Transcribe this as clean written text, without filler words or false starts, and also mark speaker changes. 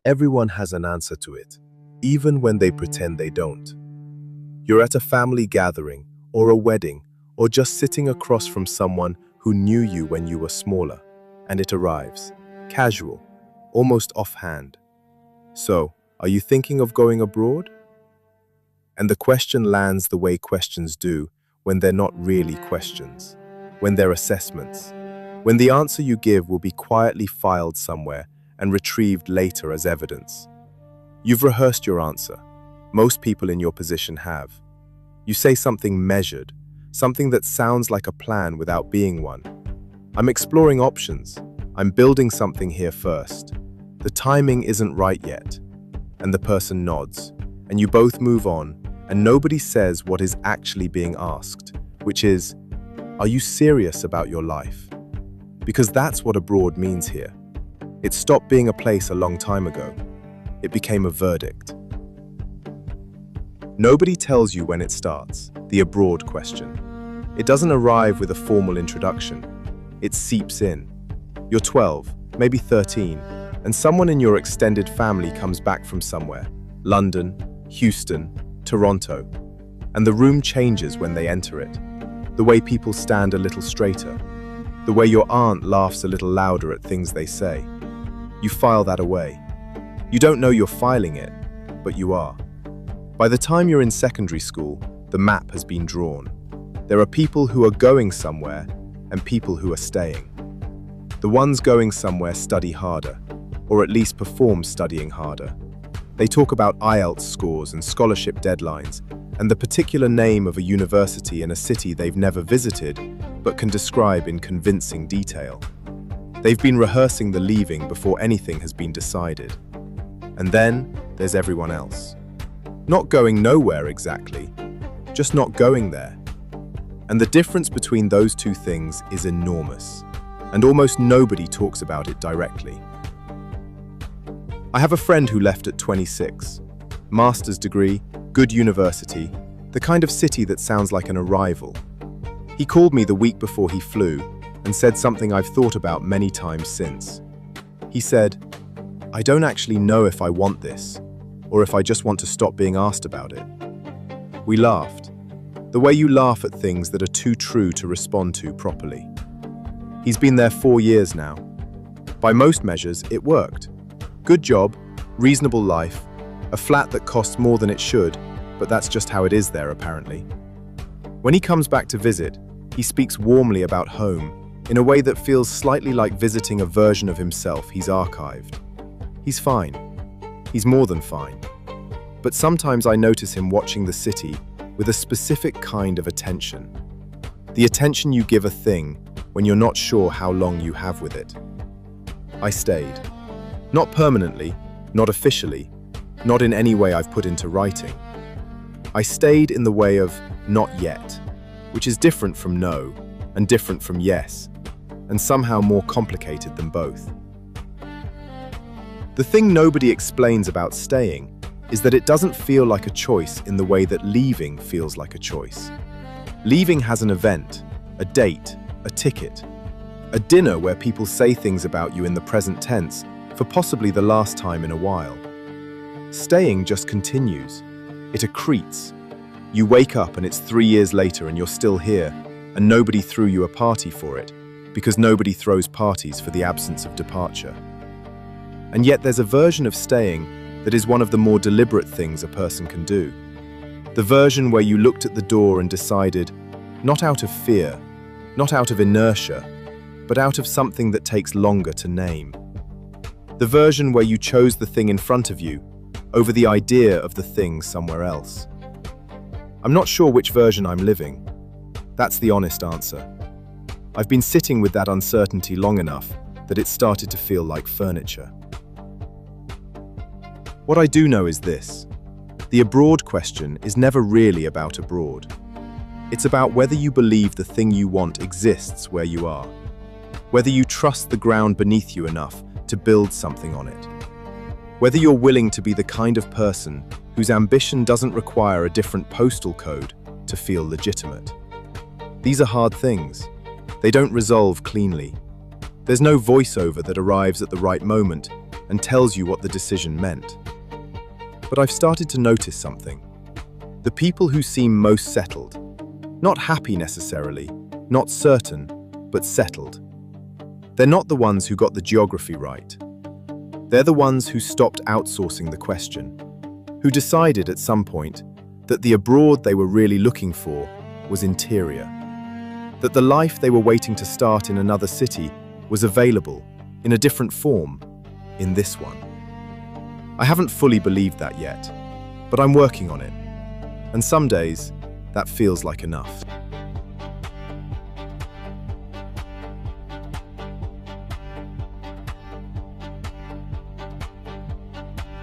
Speaker 1: Everyone has an answer to it, even when they pretend they don't. You're at a family gathering, or a wedding, or just sitting across from someone who knew you when you were smaller, and it arrives, casual, almost offhand. So, are you thinking of going abroad? And the question lands the way questions do when they're not really questions, when they're assessments, when the answer you give will be quietly filed somewhere and retrieved later as evidence. You've rehearsed your answer. Most people in your position have. You say something measured, something that sounds like a plan without being one. I'm exploring options. I'm building something here first. The timing isn't right yet. And the person nods, and you both move on, and nobody says what is actually being asked, which is, are you serious about your life? Because that's what abroad means here. It stopped being a place a long time ago. It became a verdict. Nobody tells you when it starts, the abroad question. It doesn't arrive with a formal introduction. It seeps in. You're 12, maybe 13, and someone in your extended family comes back from somewhere, London, Houston, Toronto, and the room changes when they enter it. The way people stand a little straighter, the way your aunt laughs a little louder at things they say. You file that away. You don't know you're filing it, but you are. By the time you're in secondary school, the map has been drawn. There are people who are going somewhere and people who are staying. The ones going somewhere study harder, or at least perform studying harder. They talk about IELTS scores and scholarship deadlines, and the particular name of a university in a city they've never visited, but can describe in convincing detail. They've been rehearsing the leaving before anything has been decided. And then there's everyone else. Not going nowhere exactly, just not going there. And the difference between those two things is enormous, and almost nobody talks about it directly. I have a friend who left at 26. Master's degree, good university, the kind of city that sounds like an arrival. He called me the week before he flew and said something I've thought about many times since. He said, I don't actually know if I want this, or if I just want to stop being asked about it. We laughed, the way you laugh at things that are too true to respond to properly. He's been there 4 years now. By most measures, it worked. Good job, reasonable life, a flat that costs more than it should, but that's just how it is there apparently. When he comes back to visit, he speaks warmly about home in a way that feels slightly like visiting a version of himself he's archived. He's fine. He's more than fine. But sometimes I notice him watching the city with a specific kind of attention. The attention you give a thing when you're not sure how long you have with it. I stayed. Not permanently, not officially, not in any way I've put into writing. I stayed in the way of not yet, which is different from no, and different from yes, and somehow more complicated than both. The thing nobody explains about staying is that it doesn't feel like a choice in the way that leaving feels like a choice. Leaving has an event, a date, a ticket, a dinner where people say things about you in the present tense for possibly the last time in a while. Staying just continues. It accretes. You wake up and it's 3 years later and you're still here, and nobody threw you a party for it, because nobody throws parties for the absence of departure. And yet there's a version of staying that is one of the more deliberate things a person can do. The version where you looked at the door and decided, not out of fear, not out of inertia, but out of something that takes longer to name. The version where you chose the thing in front of you over the idea of the thing somewhere else. I'm not sure which version I'm living. That's the honest answer. I've been sitting with that uncertainty long enough that it started to feel like furniture. What I do know is this. The abroad question is never really about abroad. It's about whether you believe the thing you want exists where you are. Whether you trust the ground beneath you enough to build something on it. Whether you're willing to be the kind of person whose ambition doesn't require a different postal code to feel legitimate. These are hard things. They don't resolve cleanly. There's no voiceover that arrives at the right moment and tells you what the decision meant. But I've started to notice something. The people who seem most settled, not happy necessarily, not certain, but settled. They're not the ones who got the geography right. They're the ones who stopped outsourcing the question, who decided at some point that the abroad they were really looking for was interior, that the life they were waiting to start in another city was available, in a different form, in this one. I haven't fully believed that yet, but I'm working on it. And some days, that feels like enough.